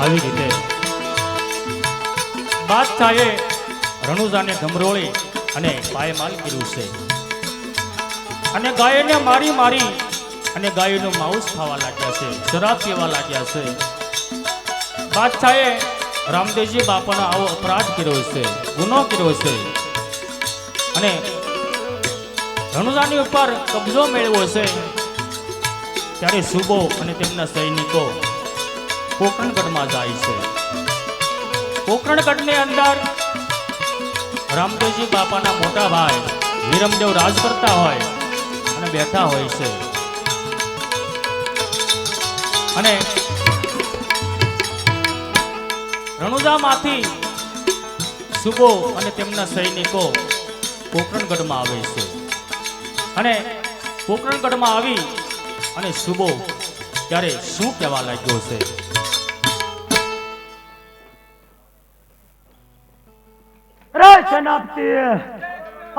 આવી રીતે બાદશાહે રણુજાને ગમરોળી અને પાયમાલ કર્યું છે અને ગાયોને મારી મારી અને ગાયોનું માંસ ખાવા લાગ્યા છે, શરાબ પીવા લાગ્યા છે. બાદશાહે રામદેવજી બાપાનો આવો અપરાધ કર્યો છે, ગુનો કર્યો છે અને રણુજાની ઉપર કબજો મેળવ્યો છે. ત્યારે સુબો અને તેમના સૈનિકો પોકરણગઢમાં જાય છે. પોકરણગઢની અંદર રામદેવજી બાપાના મોટા ભાઈ વિરમદેવ રાજ કરતા હોય અને બેઠા હોય છે અને રણુજામાંથી સુબો અને તેમના સૈનિકો પોકરણગઢમાં આવે છે અને પોકરણગઢમાં આવી અને સુબો ત્યારે શું કહેવા લાગ્યો છે?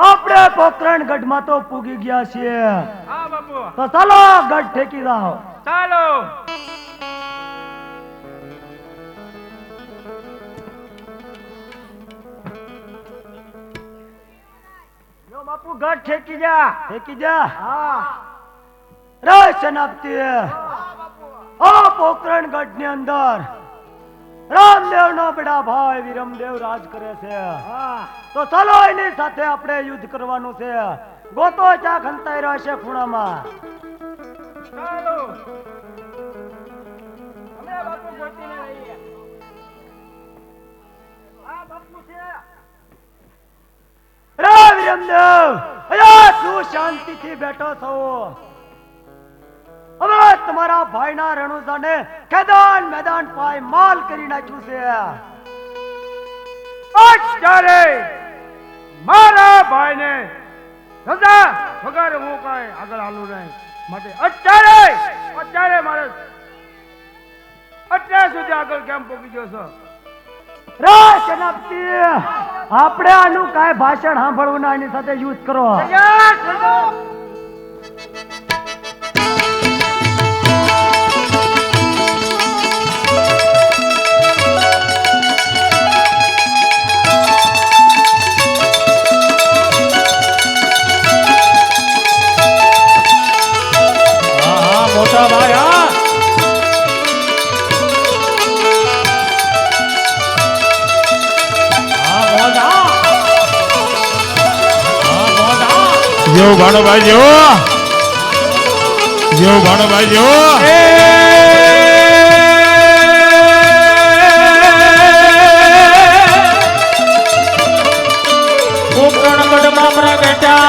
આપણે પોકરણગઢમાં તો પૂગી ગયા છીએ. હા બાપુ, તો ચાલો ગઢ ઠેકી જાઓ. ચાલો. જો બાપુ ગઢ ઠેકી જા, ઠેકી જા. હા રે સેનાપતિ, આ પોકરણગઢ ની અંદર રામદેવ નો બડા ભાઈ વિરમદેવ રાજ કરે છે. તો ચાલો એની સાથે આપણે યુદ્ધ કરવાનું છે. ગોતો ચા ખંતાઈ રહ્યો છે ખૂણામાં. ચાલો. હમણાં બાપુ ગોતીને લઈએ. આ બાપુ છે. રે વિરમદેવ, અયા તું શાંતિથી બેઠો છો. હવે તમારા ભાઈના રણુજાને ખેદાન મેદાન પાય માલ કરી નાખ્યું છે. અત્યારે મારા ભાઈને રજા વગર હું કઈ આગળ હાલું નહીં. માટે અત્યારે મારે અત્યાર સુધી આગળ કેમ પહોંચી ગયો છો? રે સેનાપતિ, આપણે આનું કાંઈ ભાષણ સાંભળવું ના, એની સાથે યુદ્ધ કરો. મોટા ભાઈ જેવો ભાણો ભાઈ જેવો ભાણો ભાઈ જેવો પોકરણગઢમાં પ્રગટા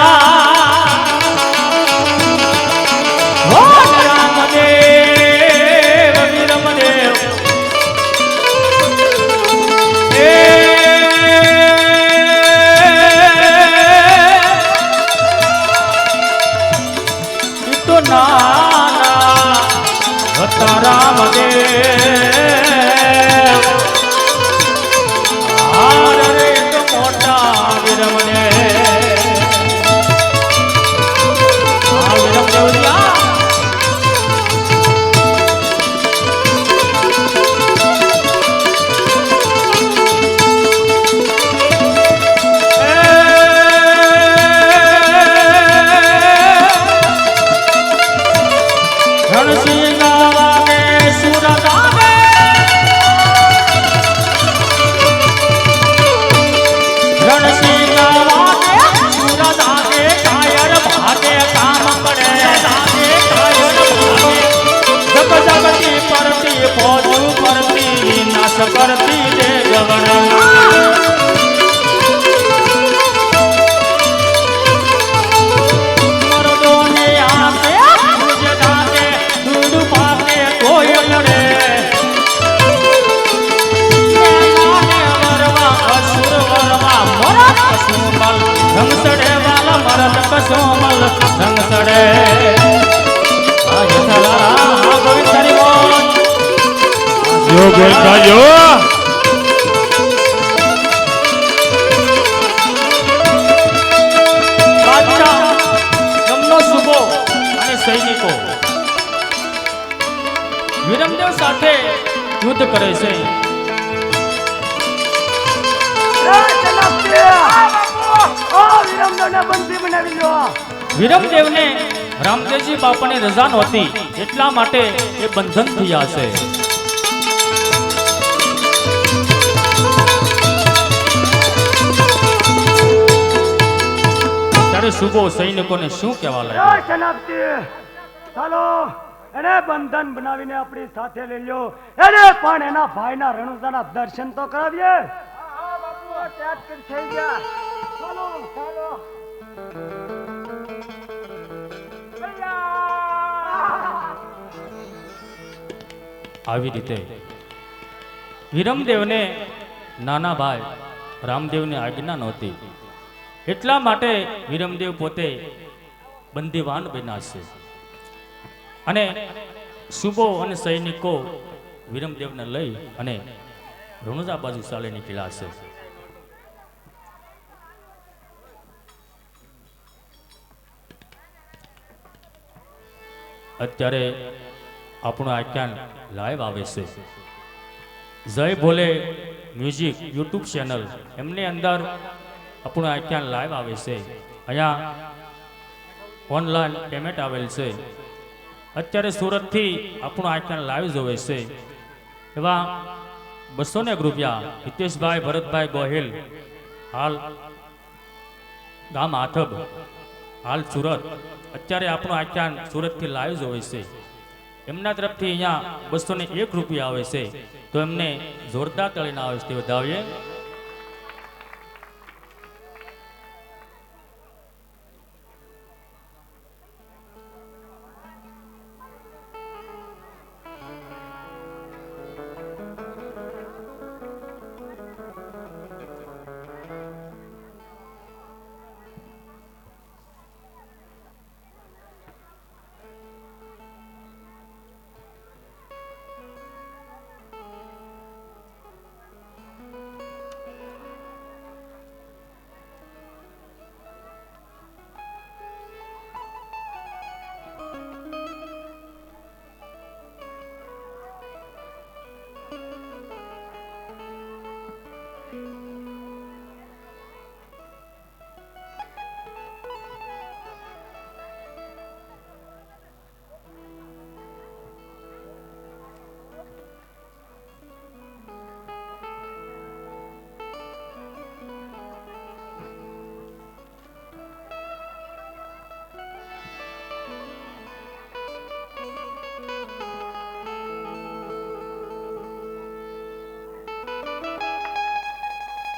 કરતી દે મરદોને આપે ગુજરાતે દૂધ પાકે કોયલ રે વરવા અસુર વરવા મરદ કસુમલ રંગ સડે વાલા મરદ કસુમલ રંગ સડે ગોવિંદ હરી બોલ જો બોલતા જો સૈનિકો વિરમદેવ સાથે યુદ્ધ કરે છે. રે જનાબદેવ ઓ વિરમદેવને બંદી બનાવી લો. વિરમદેવને રામદેવજી બાપાની રજા નહોતી એટલા માટે એ બંધન થયા છે. ત્યારે શુભો સૈનિકોને શું કહેવા રે લાગ્યો? જનાબદેવ ચાલો એને બંધન બનાવીને આપણી સાથે લઈ લ્યો. એને પણ એના ભાઈના રણુજાના દર્શન તો કરાવીએ. થઈ ગયા. ચાલો ચાલો. આવી રીતે વિરમદેવને નાના ભાઈ રામદેવની આજ્ઞા નહોતી એટલા માટે વિરમદેવ પોતે બંદીવાન બન્યા છે અને સુબો અને સૈનિકો વિરમદેવને લઈ અને રણુજા બાજુ ચાલી નીકળ્યા છે. અત્યારે આપણું આખ્યાન લાઈવ આવે છે. જય ભોલે મ્યુઝિક યુટ્યુબ ચેનલ એમની અંદર આપણું આખ્યાન લાઈવ આવે છે. અહીંયા ઓનલાઈન પેમેન્ટ આવેલ છે. અત્યારે સુરતથી આપણું આખ્યાન લાઈવ જોવે છે એવા 201 રૂપિયા હિતેશભાઈ ભરતભાઈ ગોહિલ હાલ ગામ આથબ હાલ સુરત અત્યારે આપણું આખ્યાન સુરતથી લાઈવ જોવે છે. એમના તરફથી અહીંયા 201 રૂપિયા આવે છે તો એમને જોરદાર તાળીના આવે છે તે વધાવીએ.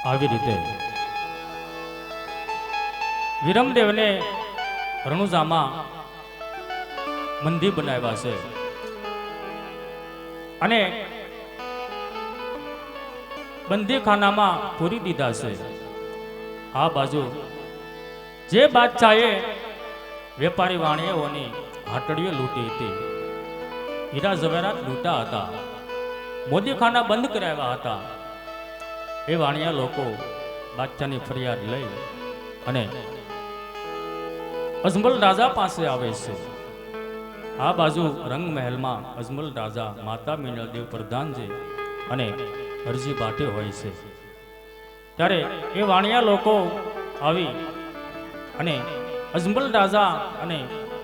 આવી રીતે વિરમદેવને રણુજામાં મંદિર બનાવ્યા છે અને બંદીખાનામાં પૂરી દીધા છે. આ બાજુ જે બાદશાહે વેપારી વાણિયાઓની હાટડીઓ લૂંટી હતી, હીરા ઝવેરાત લૂંટા હતા, મોદીખાના બંધ કરાવ્યા હતા, એ વાણિયા લોકો બાદશાહની ફરિયાદ લઈ અને અજમલ રાજા પાસે આવે છે. આ બાજુ રંગમહેલમાં અજમલ રાજા, માતા મીનળદેવ પ્રધાનજી અને અરજી બાટે હોય છે. ત્યારે એ વાણિયા લોકો આવી અને અજમલ રાજા અને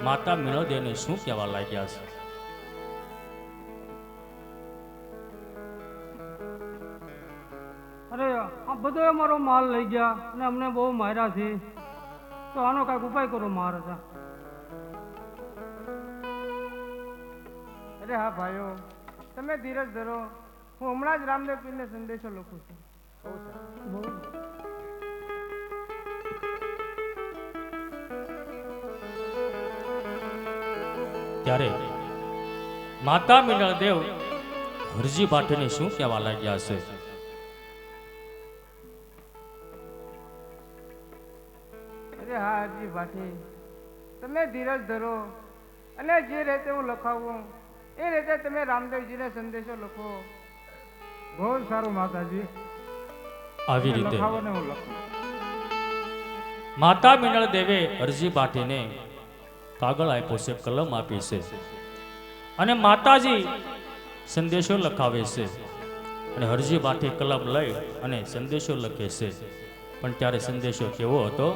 માતા મીનળદેવને શું કહેવા લાગ્યા છે? અરે આ બધો અમારો માલ લઈ ગયા અને અમને બહુ માર્યા છે, તો આનો કાંઈક ઉપાય કરો મહારાજા. અરે હા ભાઈઓ, તમે ધીરજ ધરો, હું હમણાં જ રામદેવ પીરને સંદેશો લખું છું. ત્યારે માતા મીનળદેવ હરજી બાટેને શું કહેવા લાગ્યા છે? અરે હા હરજી ભાટી, તમે ધીરજ ધરો અને જે રીતે હું લખાવું એ રીતે તમે રામદેવજીને સંદેશો લખો. બહુ સારું માતાજી. આવી રીતે લખાવો ને હું લખું. માતા મીનળદેવે અરજી બાટીને કાગળ આપ્યો છે, કલમ આપી છે અને માતાજી સંદેશો લખાવે છે અને હરજી બાઠી કલમ લઈ અને સંદેશો લખે છે. પણ ત્યારે સંદેશો કેવો હતો?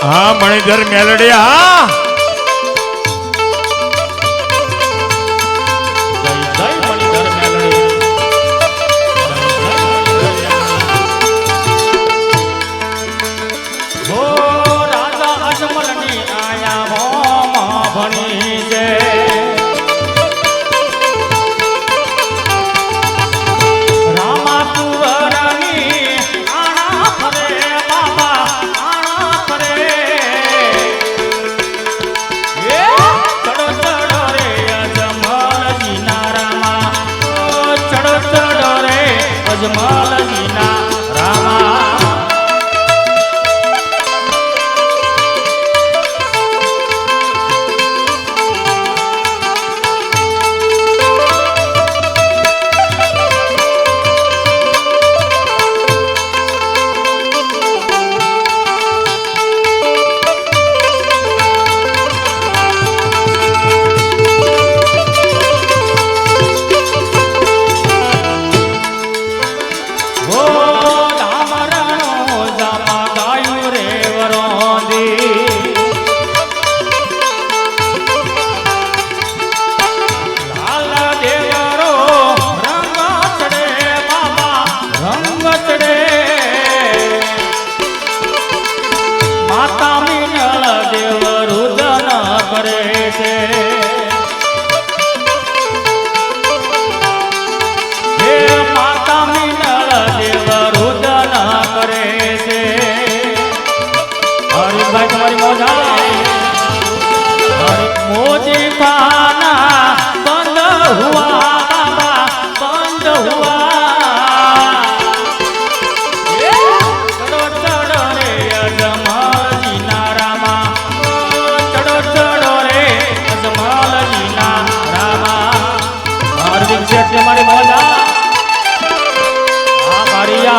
હા મણિધર મેલડી હા જય જય મણિધર મેલડી. હો રાજા અજમલની આયા ભોમ ભણી છે. રામા કુંવરની આણા ફરે બાબા આણા ફરે. ચડો ચડો રે અજમલજીના રામા, ચડો ચડો રે અજમલજીના રામા. मोजी खाना बंद हुआ बाबा बंद हुआ. चढ़ो चढ़ो रे अजमलजीना रामा, चढ़ो चढ़ो रे अजमलजीना रामा. हार्दिक शेठ मारी मौजा मारिया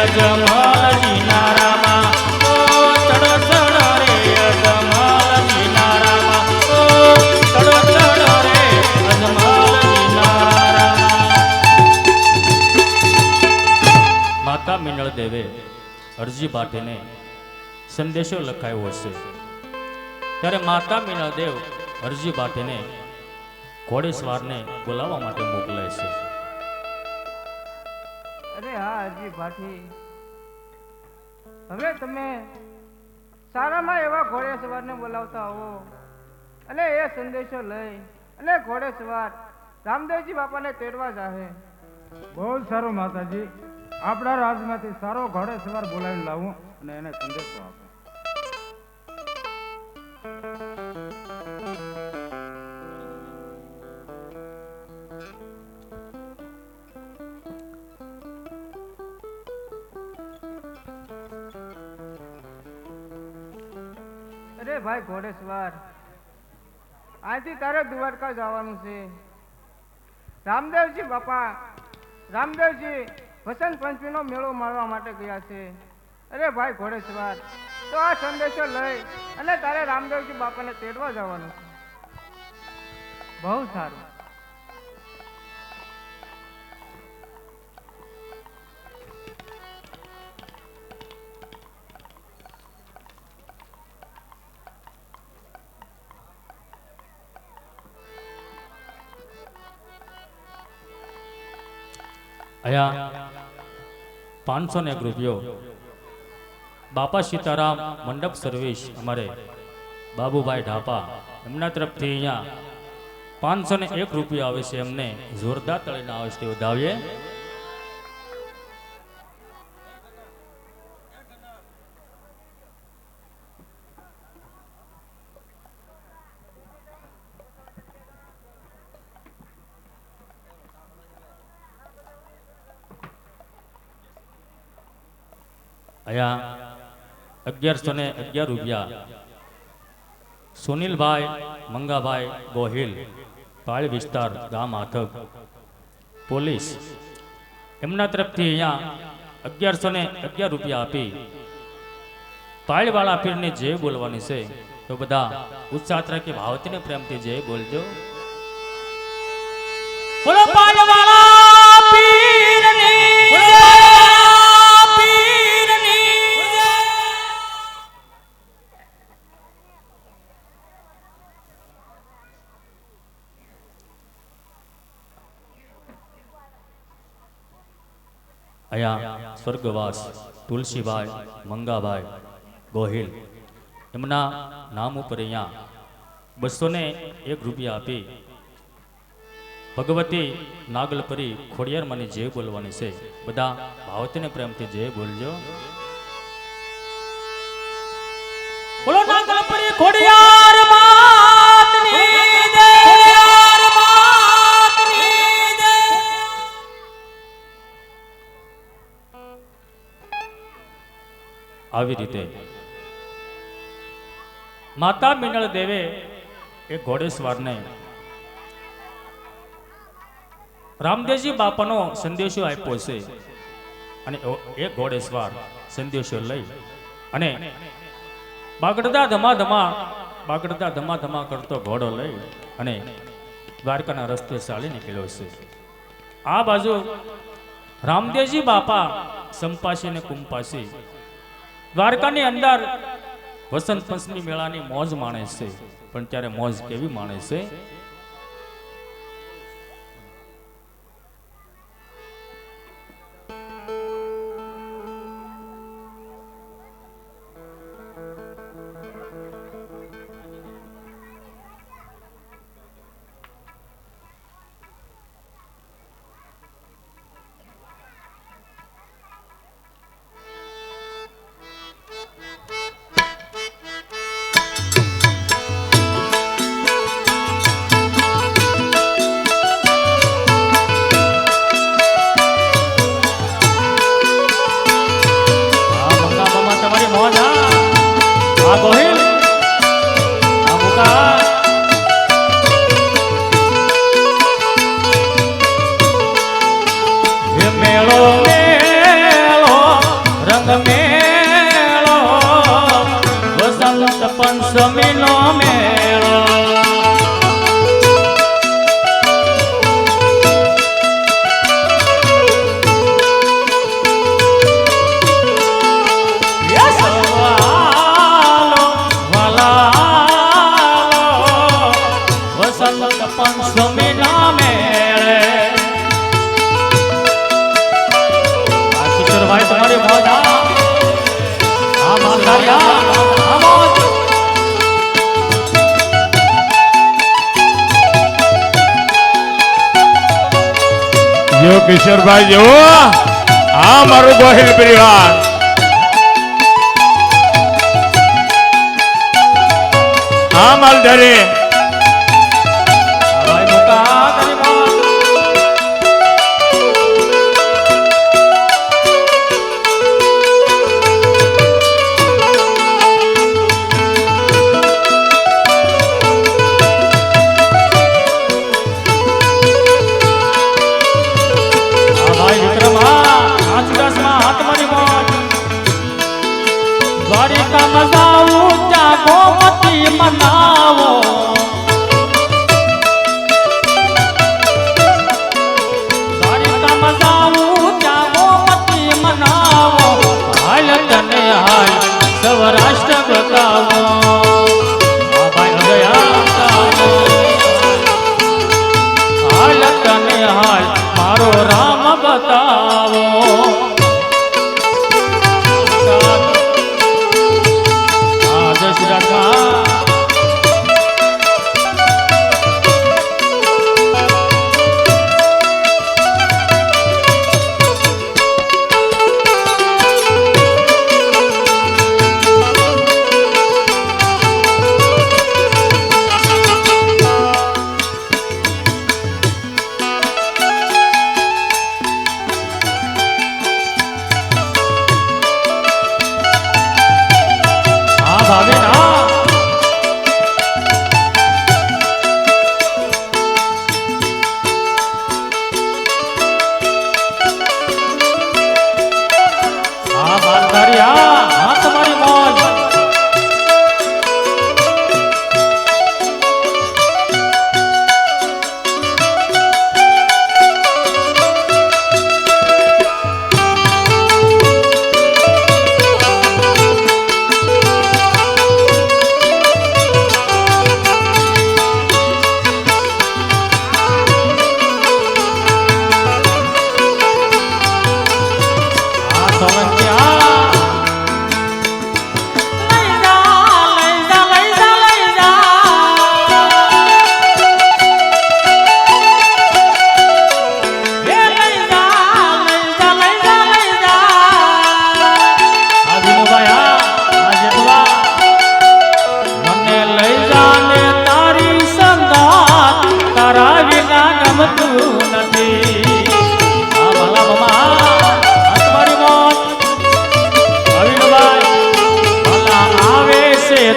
અજમલજીના રામા ઓ ચડ ચડ રે અજમલજીના રામા ઓ ચડ ચડ રે અજમલજીના રામા. માતા મિનળ દેવે અરજી ભાટીને સંદેશો લખાયો હશે ત્યારે માતા મિનળ દેવ અરજી ભાટીને ઘોડેસવારને બોલાવવા માટે મોકલે છે. અરે હા હરજી ભાટી, હવે તમે સારામાં એવા ઘોડેસવારને બોલાવતા આવો અને એ સંદેશો લઈ અને ઘોડેસવાર રામદેવજી બાપાને તેડવા જાહે. બહુ સારું માતાજી, આપણા રાજમાંથી સારો ઘોડેસવાર બોલાવી લાવું અને એને સંદેશો આપો. અરે ભાઈ ઘોડેસવાર, આજથી તારે દ્વારકા જવાનું છે. રામદેવજી બાપા, રામદેવજી વસંત પંચમીનો મેળો માણવા માટે ગયા છે. અરે ભાઈ ઘોડેસવાર, તો આ સંદેશો લઈ અને તારે રામદેવજી બાપાને તેડવા જવાનું છે. બહુ સારું. અહીંયા 501 રૂપિયો બાપા સીતારામ મંડપ સર્વિસ અમારે બાબુભાઈ ઢાપા એમના તરફથી અહીંયા 501 રૂપિયા આવે છે. એમને જોરદાર તળીને આવે છે, વધાવીએ. અહીંયા 1111 રૂપિયા સુનિલભાઈ મંગાભાઈ ગોહિલ, પાળ વિસ્તાર, ગામ આથક, પોલીસ એમના તરફથી અહીંયા 1111 રૂપિયા આપી પાળવાળા પીરને જય બોલવાની છે. તો બધા ઉત્સાહ રાખી ભાવતીને પ્રેમથી જય બોલજો. બોલો પાળવાળા પીરની અહીંયા સ્વર્ગવાસ તુલસીભાઈ મંગાભાઈ ગોહિલ એમના નામ ઉપર અહીંયા 201 રૂપિયા આપી ભગવતી નાગલપરી ખોડિયાર મને જય બોલવાની છે. બધા ભાવતીને પ્રેમથી જય બોલજો. બોલો નાગલપરી ખોડિયાર માતની જય. આવી રીતે માતા મિનળ દેવે એ ઘોડેસવારને રામદેવજી બાપાનો સંદેશો આપ્યો છે અને એ ઘોડેસવાર સંદેશો લઈ અને બાગડતા ધમા કરતો ઘોડો લઈ અને દ્વારકાના રસ્તે ચાલી નીકળ્યો છે. આ બાજુ રામદેવજી બાપા સંપાસી ને કુંપાસી દ્વારકાની અંદર વસંત પંચમી મેળાની મોજ માણે છે. પણ ત્યારે મોજ કેવી માણે છે? વસંત પંચમી ના મેળે આ કિશોરભાઈ તમારી મોજા આ માલધારિયા આ મોજ જો કિશોરભાઈ જો આ મારું ગોહિલ પરિવાર આ માલધારી ભાઈ મુકા કરી મોજ દ્વારિકા મજાવું ત્યાં ગોમતી મનાવો દ્વારિકા મજાવું ત્યાં ગોમતી મનાવો હાલ તને હાલ સૌરાષ્ટ્ર બતાવો આ ભાઈ ગયા હાલ તને હાલ મારો રામ બતાવો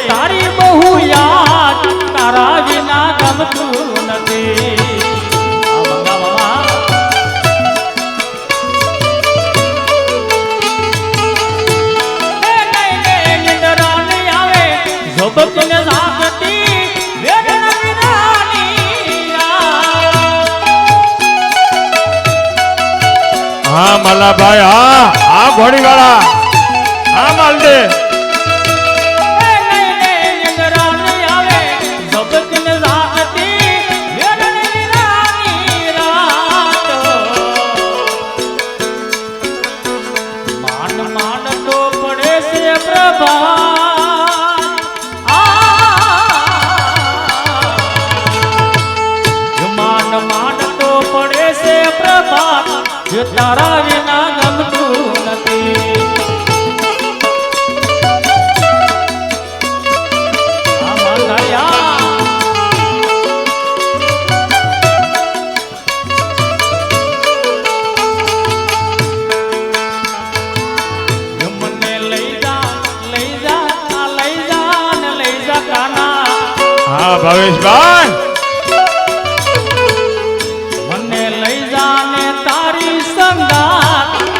તારી બહુ યાદ તારા વિના ગમતું નથી ઝબકને ઝાકતી વેદના વિનાની હા મલાભાઈ હા ઘોડીવાળા હા માલદે તારા વિના ગમતું નથી મને લઈ જા કાના હા ભાવેશભાઈ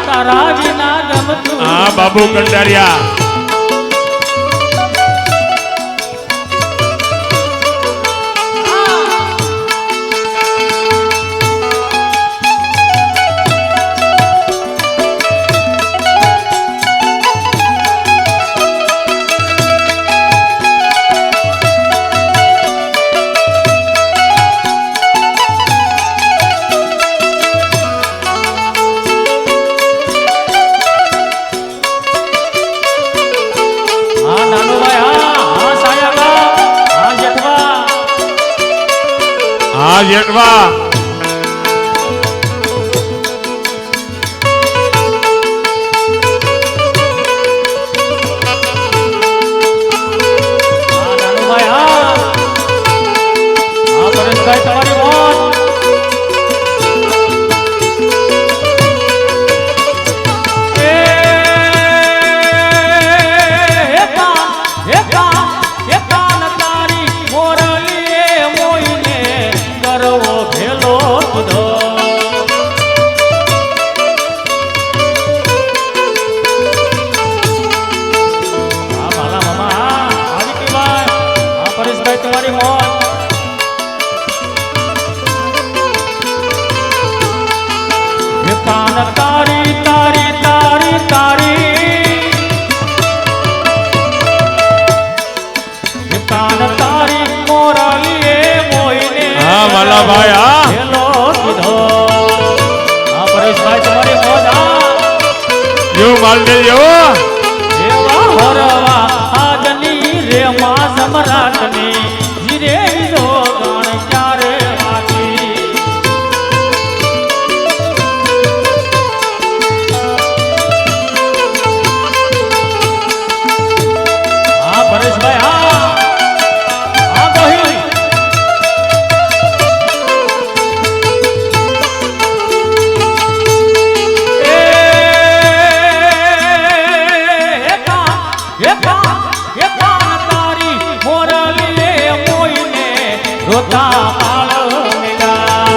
તારા વિના ગમતું હા બાબુ કંડારિયા હા જેઠવા હા નાનુભાઈ હા હા પરેશભાઈ તમારી મોજ તારી તારી તારી તારી કાન તારી મોરલીએ મોઈને હા મલાભાઈ હા હેલો કીધો હા પરેશભાઈ તમારી મોજ હા જો માલદેવ જો એવા હરવા આજની રે માં સમ્રાટની જીરે નો ગણ ક્યારે વાગી હા પરેશભાઈ હા હા ગોહિલ રોતા પાળ મેલા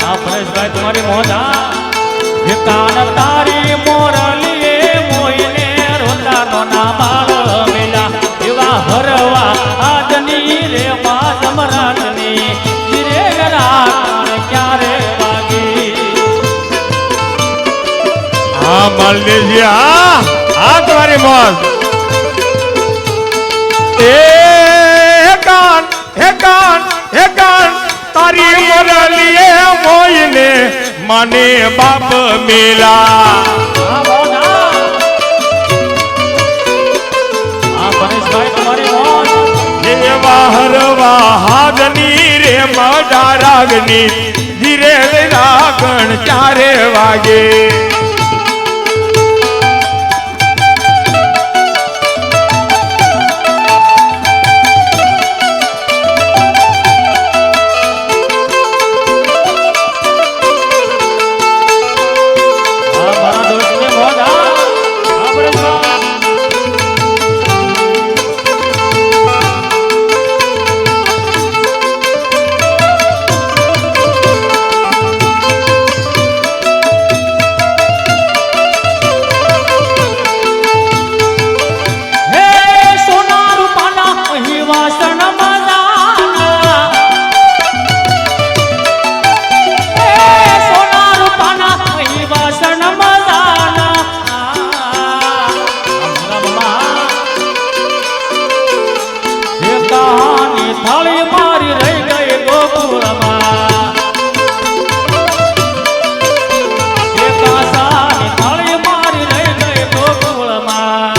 આ પરેશભાઈ તમારી મોજા કાન તારી મોરલીએ મોઈને રોતા નોના બાળ મેલા એવા હરવા આજની રે માં સમ્રાટની ધીરે રાત ક્યારે વાગી હા માલદેવજી હા હા તમારી મોજ હે કાન તારી મોરલીએ મોઈને માને બાપ મેલા આ મોજા આ પરેશભાઈ તમારી મોજ એવા હરવા હાજની રે મજા રાગની ધીરે રાગણ ચારે વાગે આ મારા દોસ્તને મોજા આ પરેશભાઈ હે સોના રૂપાના અહીં વાસણ મજાના હે સોના રૂપાના અહીં વાસણ મજાના હે કહાની થાળી મારી રહી ગઈ ગોકુળમાં હે કાસાની થાળી મારી રહી ગઈ ગોકુળમાં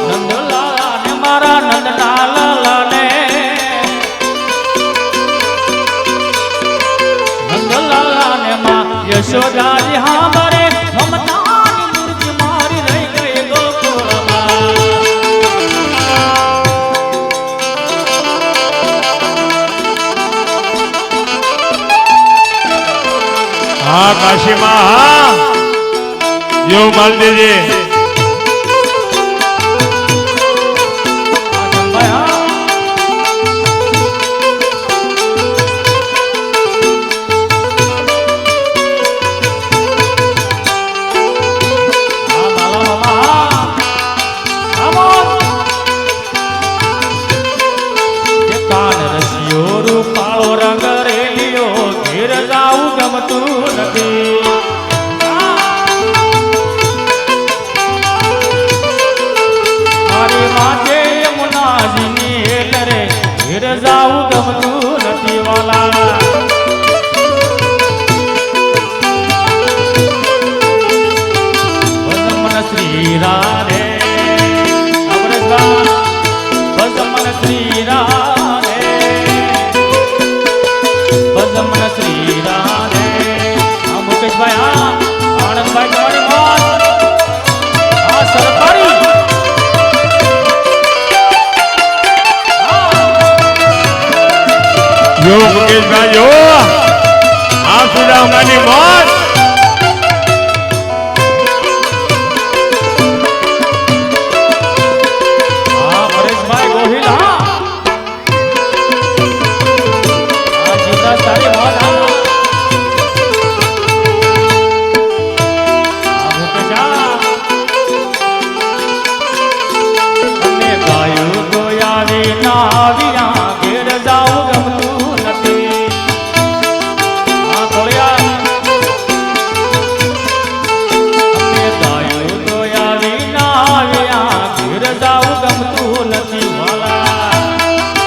નંદલાલ મારા નંદલાલને નંદલાલને માં યશોદાજી હા મારે મમતાની મૂર્તિ મારી રહી ગઈ ગોકુળમાં હા કાશીમાં હા જો માલદેવજી ભાઈ હા હા માલા મામા હા મોજ કે કાન રસિયો રૂપાળો રંગ રેલિયો ઘેર જાવું ગમતું નથી જો મુકેશભાઈ જો આ સુદામાની મોત હા પરેશભાઈ ગોહિલ હા જીવરાજ તારી મોત હા ભૂપેશા અને ગાયું ગોયા વિના આવ્યા ઘેર જાવું ગમતું નથી હા કોળિયા અમે ગાયું ગોયા વિના આવ્યા ઘેર જાવું ગમતું નથી વાલા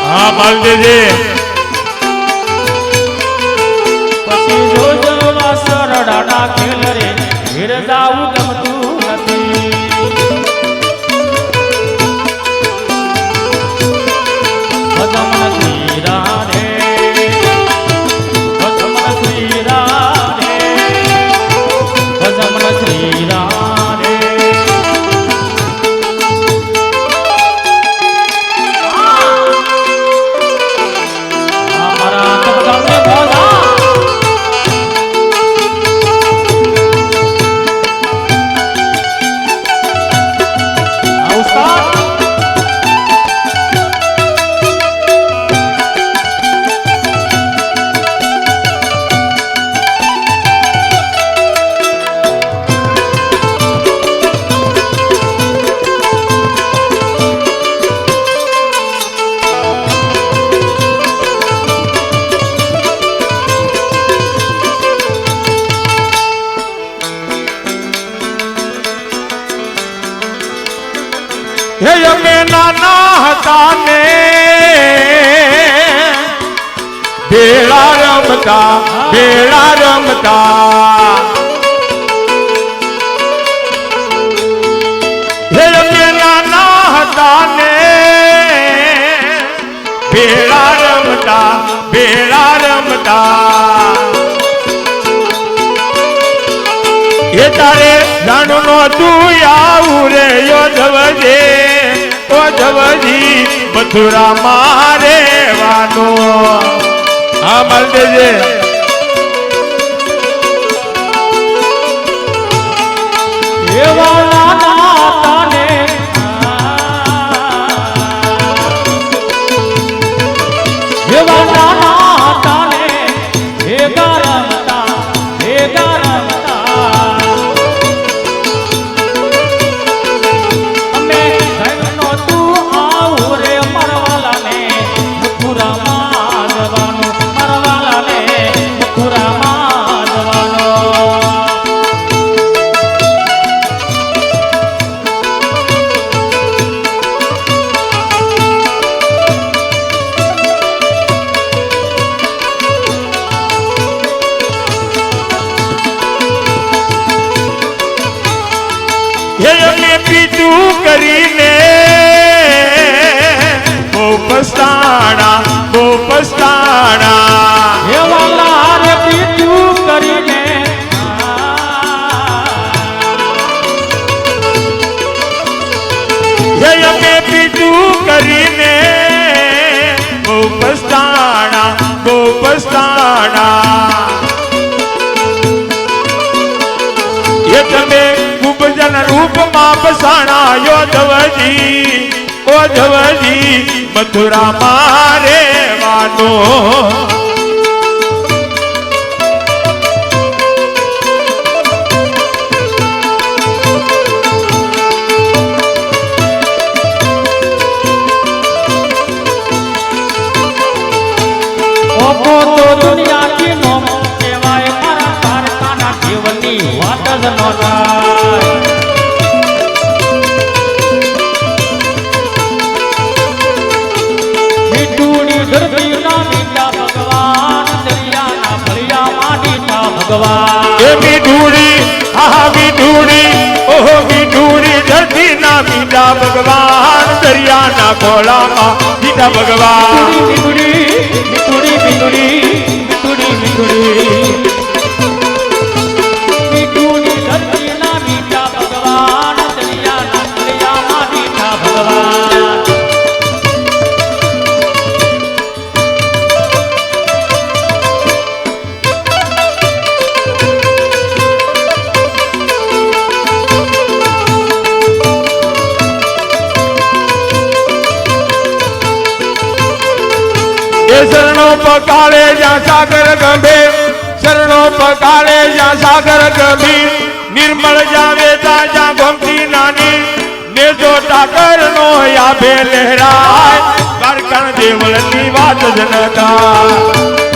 હા માલદેજી પછી જોજો વાસરડાના ખેલ રે ઘેર જાવું ગમતું નથી ભગવાન શ્રી રાધે ભગવાન શ્રી રાધે ભગવાન શ્રી રાધે અમારા તબકાને બોલા ઉસ્તાદ હે અમે નાના હતા ને ભેળા રમતા ભેળા રમતા હે અમે નાના હતા ને ભેળા રમતા ભેળા રમતા એ તારે જાણનો તું આવું રે યોધવજે ઓધવજી મથુરા મારે વાનો હા માલ દેજે એવા નાના તાને એવા નાના તાને ભેગા રમતા ભેગા રમતા અમે ઘરનો તું આવું રે મરવાલાને મથુરામાં જવાનું મરવાલાને મથુરામાં જવાનું હે અમે પીતું કરીને બહુ પસ્તાણા એવા લાર પીતું કરીને હે અમે પીતું કરીને બહુ પસ્તાણા એ તમે ખૂબ જન રૂપમાં બસાણા યોધવજી ઓધવજી મથુરા મારે વાનો ઓપો તો દુનિયા કી નો કહેવાય મારા તારકાના જીવનની વાત જ ન થાય મીઠુની ધરતીના મીઠા ભગવાન દરિયાના ફળિયામાં મીઠા ભગવાન એ મીઠુડી આહા મીઠુડી ઓહો મીઠુડી ધરતીના મીઠા ભગવાન દરિયાના ખોળામાં મીઠા ભગવાન મીઠુડી મીઠુડી મીઠુડી મીઠુડી મીઠુડી મીઠુની ધરતીના મીઠા ભગવાન દરિયાના ફળિયામાં મીઠા ભગવાન શરણો પકાળે જ્યાં સાગર ગંભીર શરણો પકાળે જ્યાં સાગર ગંભીર નિર્મળ જાવે જ્યાં ગોમતી નાની ને જો ટાકર નો યાભે લહેરાય દ્વારકા દેવળની વાત જનતા